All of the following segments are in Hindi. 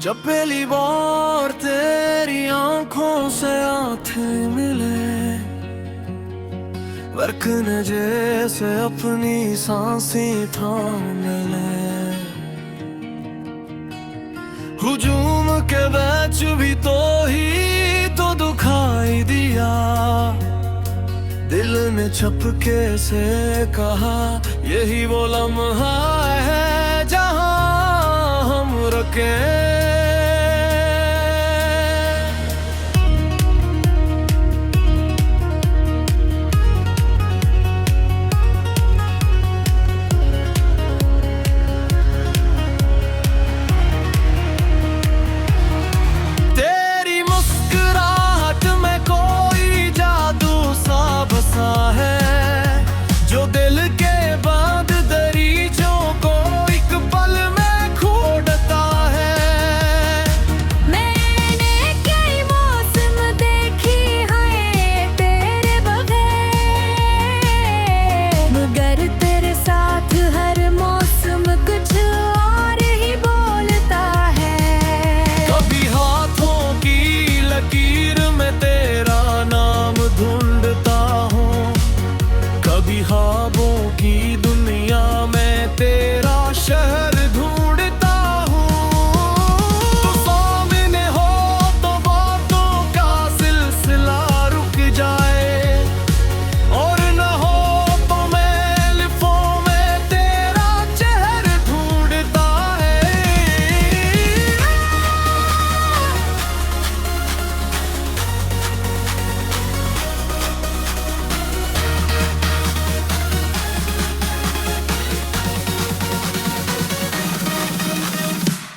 जब पहली बार तेरी आंखों से आंखें मिले, बरखने जैसे अपनी सांसें थाम ले। हुजूम के बैच भी तो ही तो दुखाई दिया, दिल ने छपके से कहा यही वो लम्हा है जहां हम रुके। ख्वाबों की दुनिया में तेरा शहर ढूंढता हूँ। तो सामने हो तो बातों का सिलसिला रुक जाए, और न हो तो मैं लिफों में तेरा चेहरा ढूंढता है।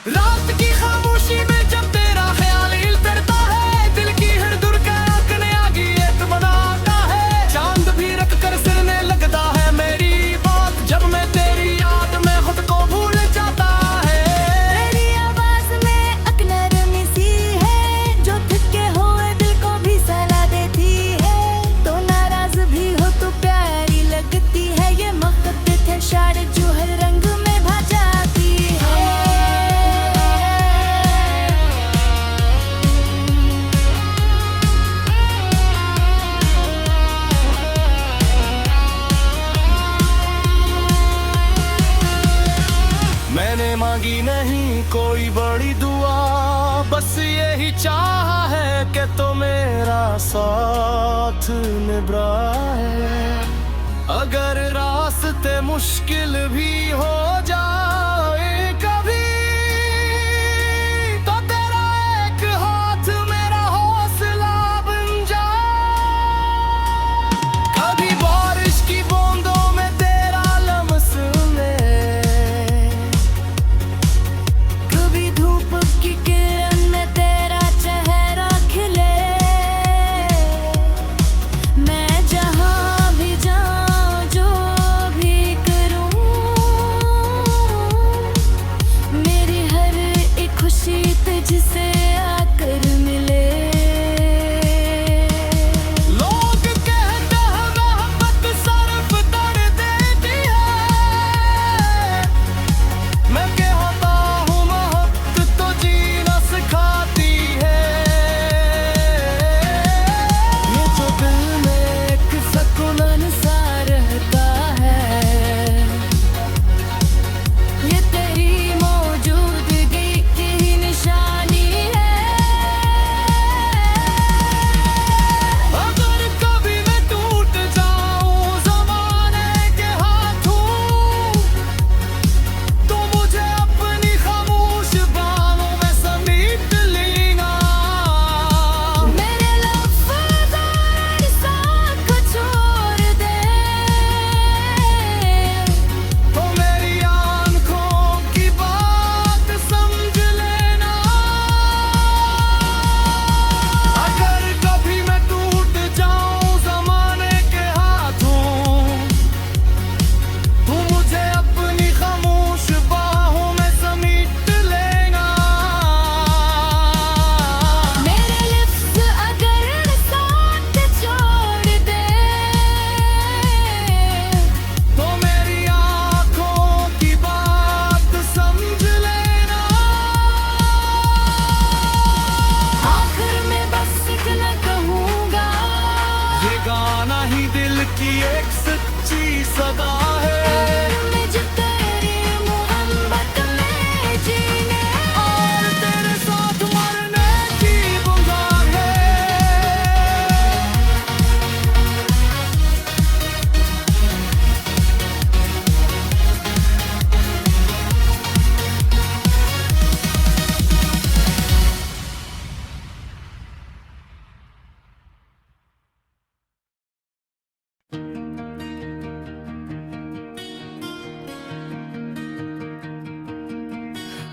रात की खामोशी में जब तेरा ख्याल हिलता है, दिल की हर दुर का आंखने आगी एक बनाता है। चांद भी रख कर सिरने लगता है मेरी बात, जब मैं तेरी याद में खुद को भूल जाता है। तेरी आवाज में अकनरमी सी है, जो थके हुए दिल को भी सलाह देती है। तो नाराज भी हो तो प्यारी लगती है, ये मोहब्बत है शार जो हर रंग में भा जाती है। मैंने मांगी नहीं कोई बड़ी दुआ, बस यही चाहा है कि तो मेरा साथ निभाए। अगर रास्ते मुश्किल भी हो जाए कभी, तो तेरा एक हाथ मेरा हौसला बन जाए। कभी बारिश की बूंदों में तेरा लम्स में, कभी धूप की किरण में तेरा चेहरा खिले। मैं जहाँ भी जाऊँ जो भी करूँ, सदा है। मुझ तेरी मोहब्बत में जीने और तेरे साथ मरने की गुजार है।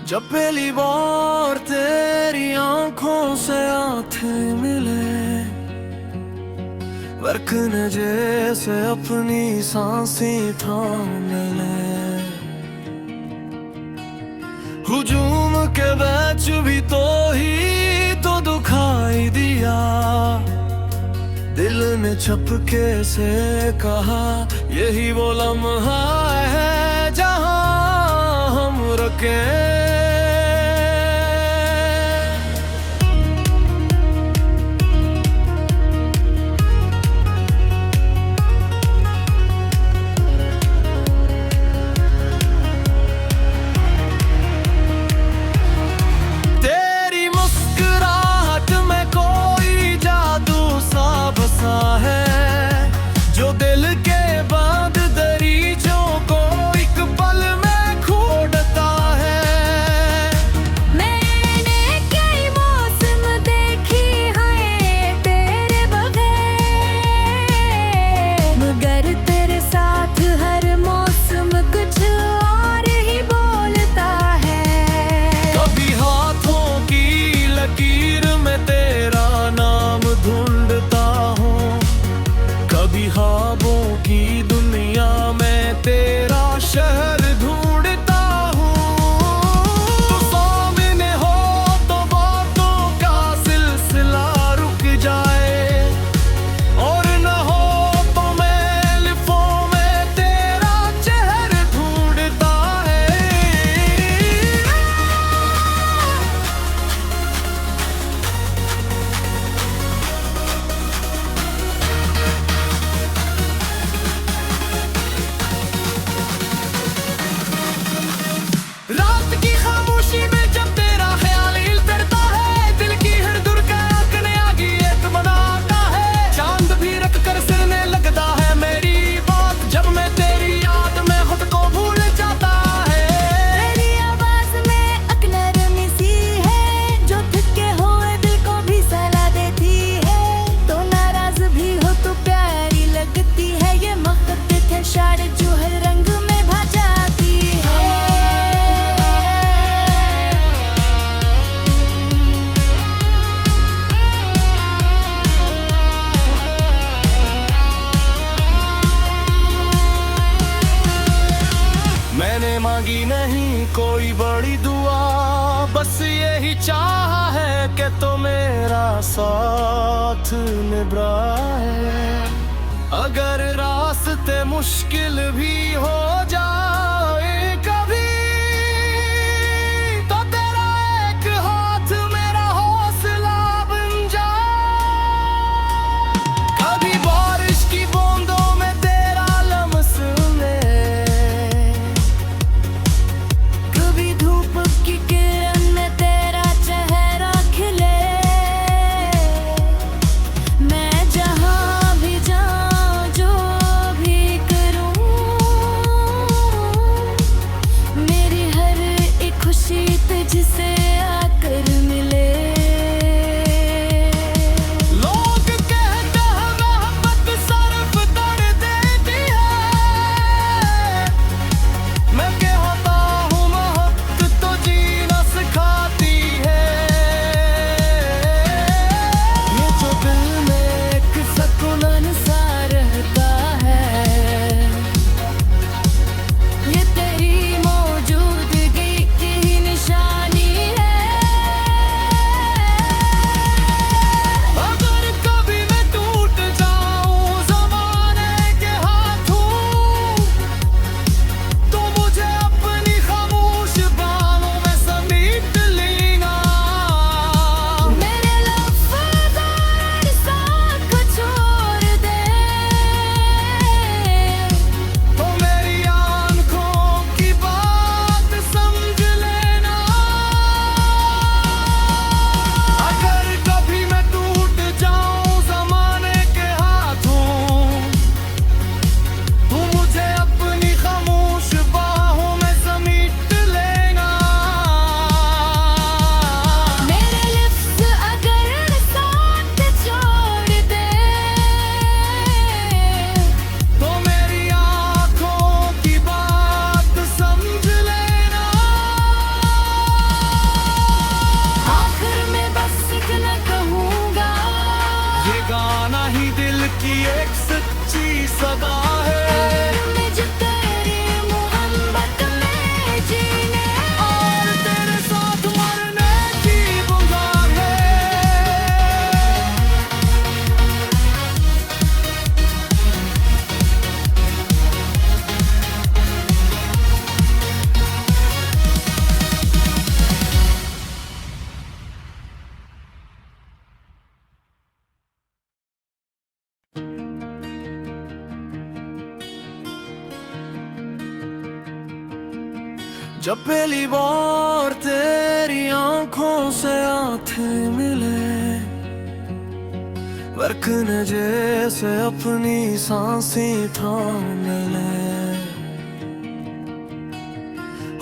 जब पहली बार तेरी आंखों से आंखें मिले, वरकने जैसे अपनी सांसें थाम ले। हुजूम के बैच भी तो ही तो दुखाई दिया, दिल ने छपके से कहा यही वो लम्हा है जहां हम रुके। तेरी मुस्कुराहट में कोई जादू सा बसा है, जो दिल के बंद दरीचों को एक पल में खोलता है। मैंने कई मौसम देखी हैं तेरे बगैर, मगर तेरे साथ हर मौसम कुछ और ही बोलता है। कभी हाथों की लकीर में तेरा नाम ढूंढता हूँ, कभी ख्वाबों की दुनिया में तेरा शहर ढूंढता हूँ। तू सामने हो तो बातों का सिलसिला रुक जाए, और न हो तो मैं लिफों में तेरा चेहरा ढूंढता है। रात की खामोशी में जब तेरा ख्याल हिलता है, दिल की हर धड़कन आगे एक बनाता है। चांद भी रख कर सिरने लगता है मेरी बात, जब मैं तेरी याद में खुद को भूल जाता है। तेरी आवाज में एक नरमी सी है, जो थके हुए दिल को भी सलाह देती है। तो नाराज भी हो तो प्यारी लगती है, ये मुख्तलिफ है शार जो हर रंग में भा जाती है। मैंने मांगी नहीं कोई बड़ी दुआ, बस यही चाहा है कि तो मेरा साथ निभाए। अगर रास्ते मुश्किल भी हो जाए कभी, तो तेरा एक हाथ मेरा हौसला बन जाए। कभी बारिश की बूंदों में तेरा लम्स में, कभी धूप की किरण में तेरा चेहरा खिले। मैं जहाँ भी जाऊँ जो भी करूँ, जब पहली बार तेरी आंखों से आंखें मिले, बरखने जैसे अपनी सांसें थाम ले।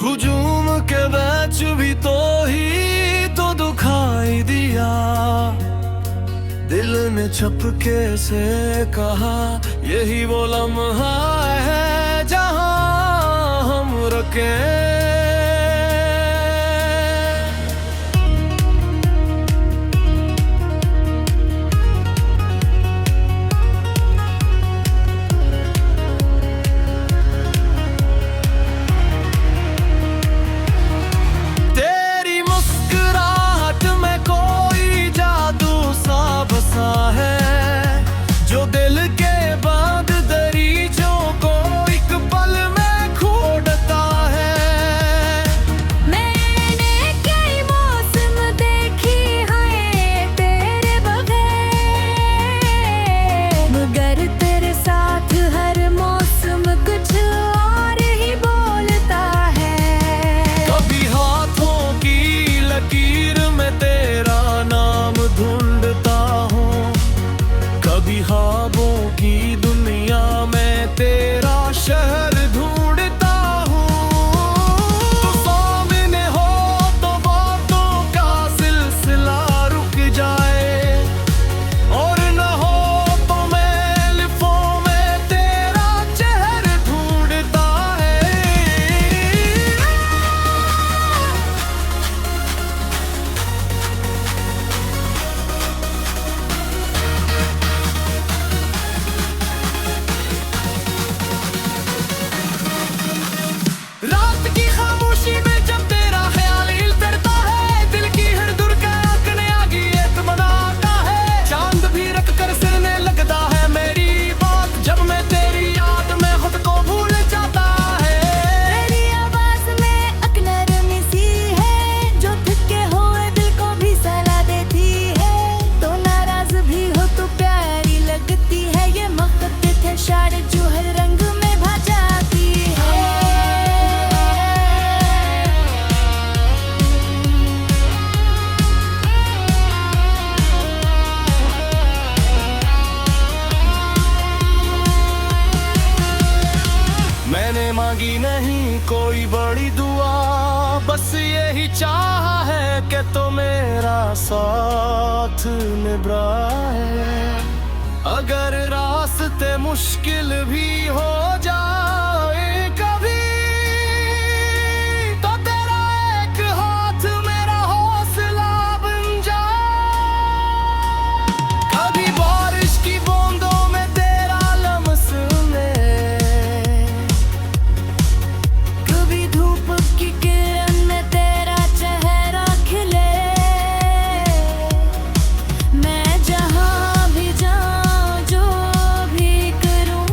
हुजूम के बैच भी तो ही तो दुखाई दिया, दिल ने छपके से कहा यही वो लम्हा है जहां हम रुके। जो दिल के बाद दरीचों को एक पल में खोदता है। मैंने कई मौसम देखी है तेरे बगैर, मगर तेरे साथ हर मौसम कुछ और ही बोलता है। कभी हाथों की लकीर में तेरा नाम ढूंढता हूँ, कभी ख्वाबों की दुनिया में तेरा शहर ढूंढता हूँ। तो सामने हो तो बातों का सिलसिला रुक जाए, और न हो तो मैं लिफों में तेरा चेहरा ढूंढता है। रात की खामोशी में जब तेरा ख्याल उतरता है, दिल की हर धड़कन आगे एक बनाता है। चांद भी रख कर सिरने लगता है मेरी बात, जब मैं तेरी याद में खुद को भूल जाता है। तेरी आवाज में एक नरमी सी है, जो थके हुए दिल को भी सलाह देती है। तो नाराज भी हो तो प्यारी लगती है, ये मोहब्बत है शार जो हर रंग में भा जाती है। मैंने मांगी नहीं कोई बड़ी दुआ, बस यही चाहा है कि तो मेरा साथ निभाए। अगर रास्ते मुश्किल भी हो जाए कभी, तो तेरा एक हाथ मेरा हौसला बन जाए। कभी बारिश की बूंदों में तेरा लम्स में, कभी धूप की किरण में तेरा चेहरा खिले। मैं जहाँ भी जाऊँ जो भी करूँ,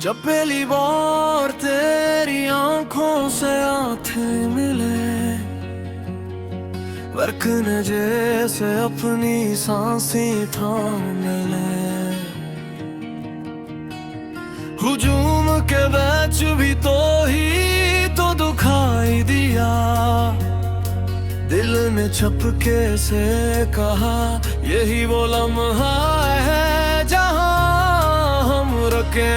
जब पहली बार तेरी आंखों से आंखें मिले, बरकने जैसे अपनी सांसें थाम ले। हुजूम के बैच भी तो ही तो दुखाई दिया, दिल ने छपके से कहा यही वो लम्हा है जहां हम रुके।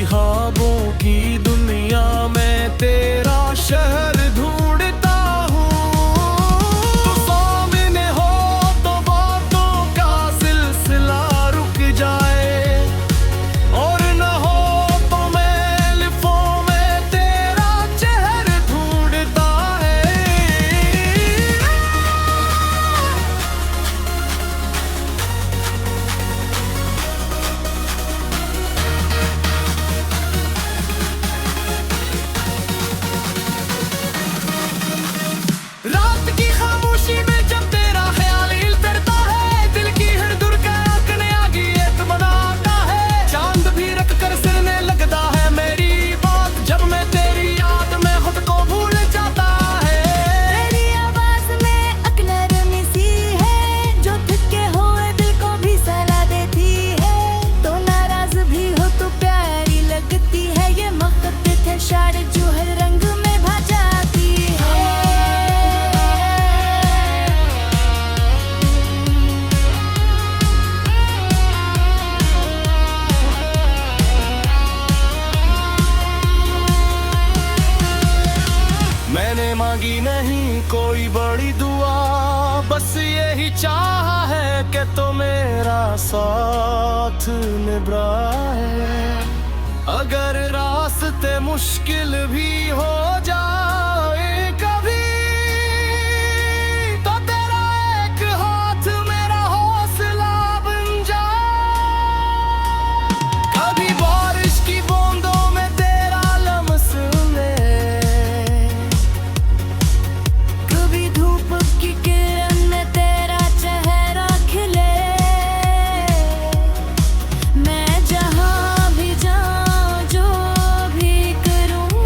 ख्वाबों की दुनिया में तेरा शहर ढूंढता हूँ। तू सामने हो तो बातों का सिलसिला रुक जाए, और न हो तो मैं लिफों में तेरा चेहरा ढूंढता है। रात की खामोशी में जब तेरा ख्याल हिलता है, दिल की हर धड़कन आगे एक बनाता है। चांद भी रख कर सिरने लगता है मेरी बात, जब मैं तेरी याद में खुद को भूल जाता है। तेरी आवाज में अकनरमी सी है, जो थके हुए दिल को भी सलाह देती है। तो नाराज भी हो तो प्यारी लगती है, ये मुख्तलिफ है शार जो हर रंग में भा जाती है। मैंने मांगी नहीं कोई बड़ी दुआ, बस यही चाहा है कि तो मेरा साथ निभाए। अगर रास्ते मुश्किल भी हो जाए कभी, तो तेरा एक हाथ मेरा हौसला बन जाए। कभी बारिश की बूंदों में तेरा लम्स में, कभी धूप की किरण में तेरा चेहरा खिले। मैं जहाँ भी जाऊँ जो भी करूँ,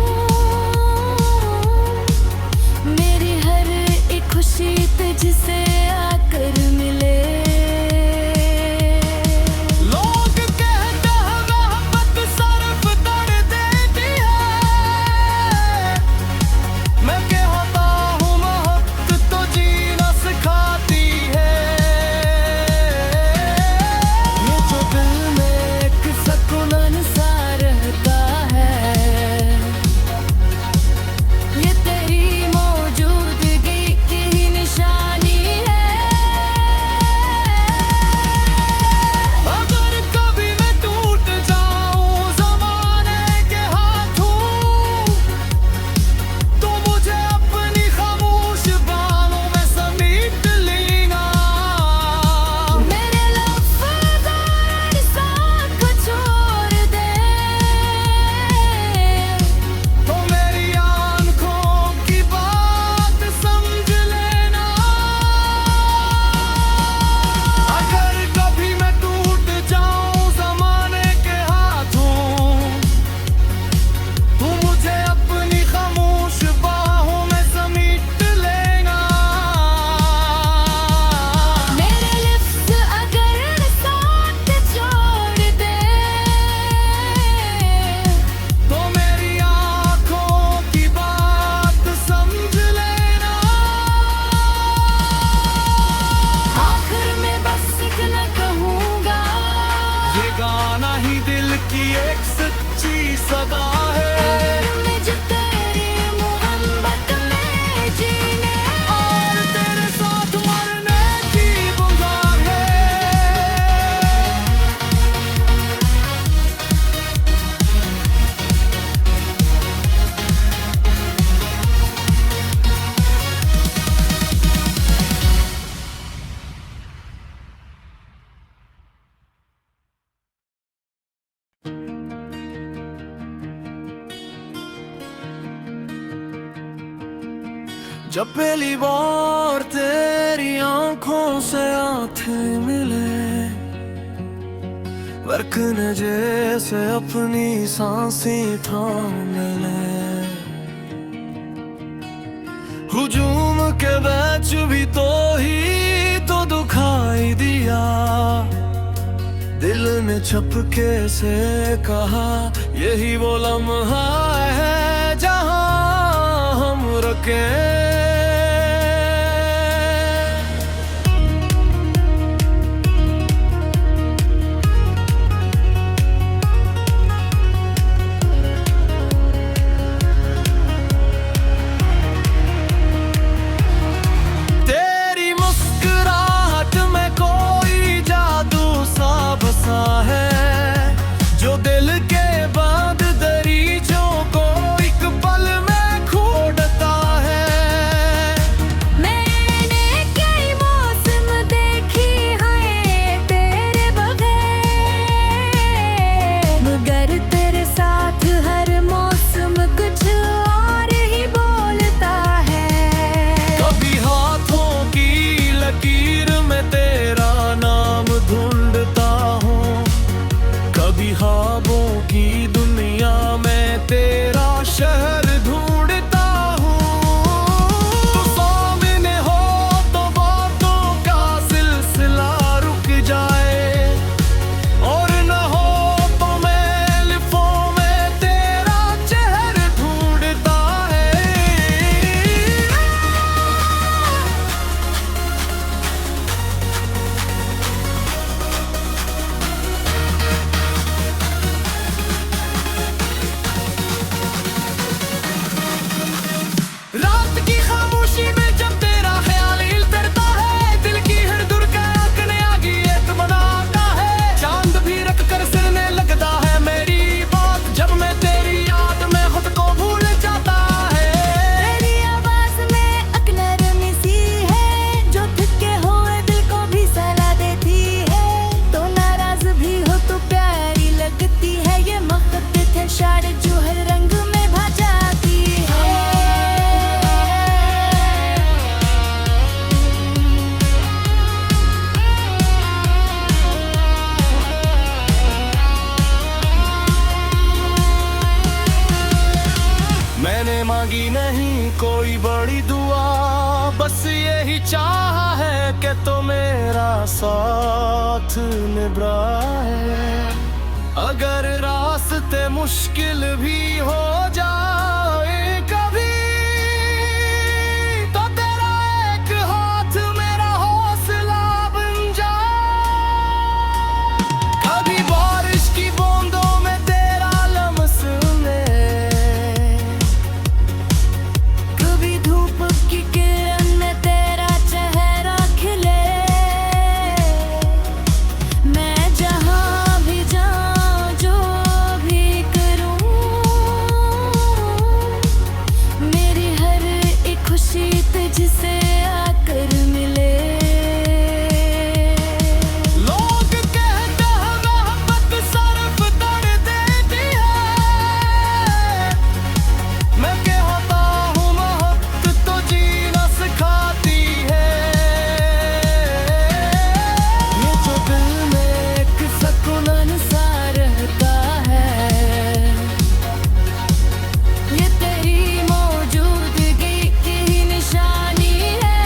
जब पहली बार तेरी आंखों से आंखें मिले, बरखने जैसे अपनी सांसें थाम ले। हुजूम के बैच भी तो ही तो दुखाई दिया, दिल ने छपके से कहा यही वो लम्हा है जहां हम रुके। तेरी मुस्कुराहट में कोई जादू सा बसा है, जो दिल के बंद दरीचों को एक पल में खोलता है। मैंने कई मौसम देखी हैं तेरे बगैर, मगर तेरे साथ हर मौसम कुछ और ही बोलता है। कभी हाथों की लकीर में तेरा नाम ढूंढता हूँ, कभी ख्वाबों की दुनिया में तेरा शहर ढूंढता हूँ। तू सामने हो तो बातों का सिलसिला रुक जाए, और न हो तो मैं लिफों में तेरा चेहरा ढूंढता है। रात की खामोशी में जब तेरा ख्याल उतरता है, दिल की हर धड़कन आगे एक बनाता है। चांद भी रख कर सिरने लगता है मेरी बात, जब मैं तेरी याद में खुद को भूल जाता है। तेरी आवाज में अकनरमी सी है, जो थके हुए दिल को भी सलाह देती है। तो नाराज भी हो तो प्यारी लगती है, ये मोहब्बत है शायद जो हर रंग में भा जाती है। मैंने मांगी नहीं कोई बड़ी दुआ, बस यही चाहा है कि तो मेरा साथ निभाए। अगर रास्ते मुश्किल भी हो जाए कभी, तो तेरा एक हाथ मेरा हौसला बन जाए। कभी बारिश की बूंदों में तेरा लम्स में, कभी धूप की किरण में तेरा चेहरा खिले। मैं जहाँ भी जाऊँ जो भी करूँ, मेरी हर एक खुशी तुझसे आकर मिले। लोग कहते हैं मोहब्बत सिर्फ दर्द देती है, मैं कहता हूँ मोहब्बत तो जीना सिखाती है। ये जो दिल में एक सुकून सा रहता है, ये तेरी मौजूदगी की निशानी है।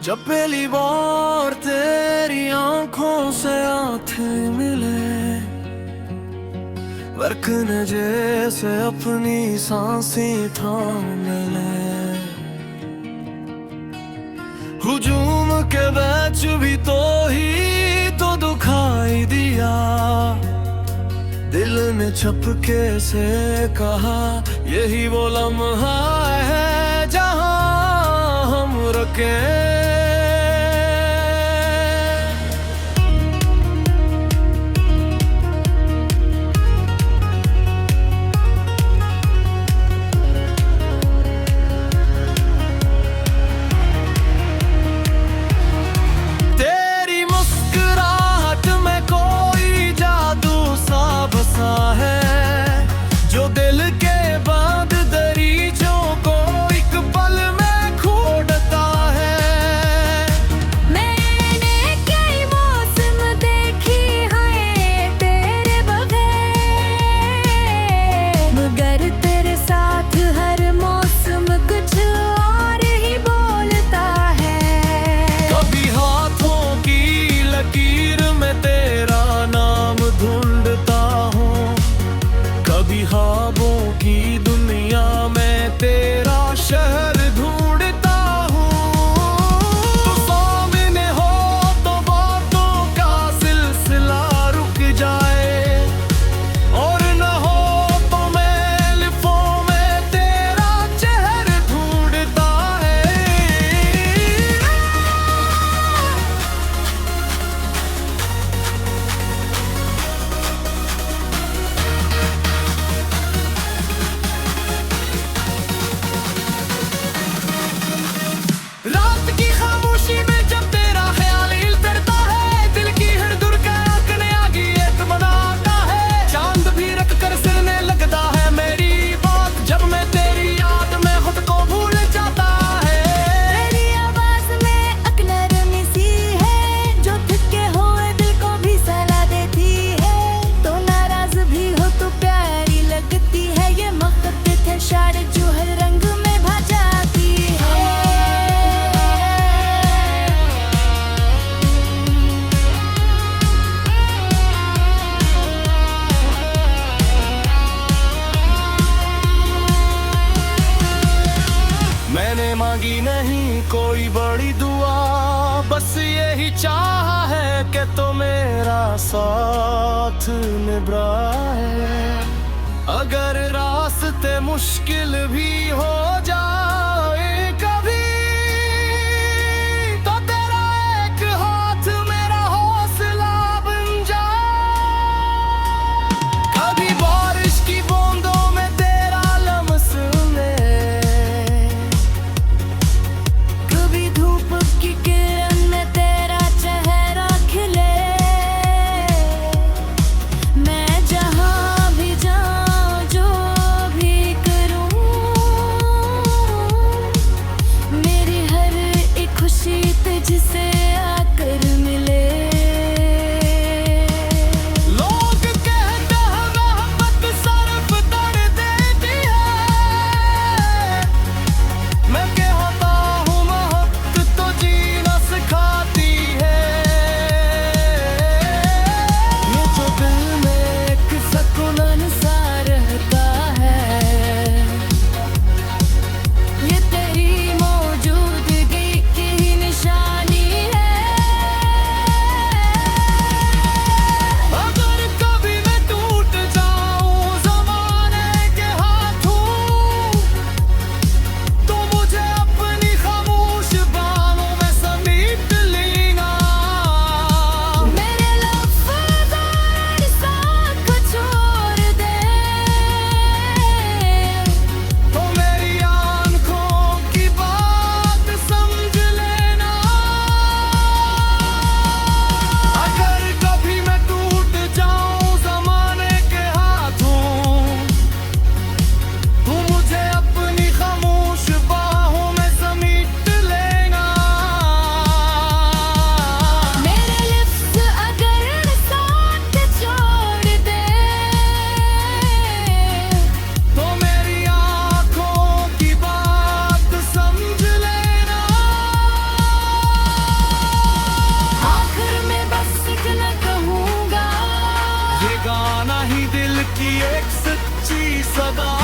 जब पहली बार तेरी आंखों से आंखें मिले, बरकने जैसे अपनी सांसें थाम ले। हुजूम के बैच भी तो ही तो दुखाई दिया, दिल ने छपके से कहा यही वो लम्हा है जहां हम रुके। ख्वाबों की दुनिया में तेरा शहर ढूंढता हूँ। तू सामने हो तो बातों का सिलसिला रुक जाए, और न हो तो मैं लिफों में तेरा चेहरा ढूंढता है। रात की खामोशी में जब तेरा ख्याल हिल करता है, दिल की हर धड़कन आगे एक बनाता है। चांद भी रख कर सिरने लगता है मेरी बात, जब मैं तेरी याद में खुद को भूल जाता है। तेरी आवाज में एक नरमी सी है, जो थके हुए दिल को भी सलाह देती है। तो नाराज भी हो तो प्यारी लगती है, ये मुख्तलिफ है शार जो हर रंग में भा जाती है। मैंने मांगी नहीं कोई बड़ी दुआ, बस यही चाहा है कि तो मेरा साथ निभाए। अगर रास्ते मुश्किल भी हो जाए कभी, तो तेरा एक हाथ मेरा हौसला बन जाए। कभी बारिश की बूंदों में तेरा लम्स में, कभी धूप की किरण में तेरा चेहरा खिले। मैं जहाँ भी जाऊँ जो भी करूँ, सदा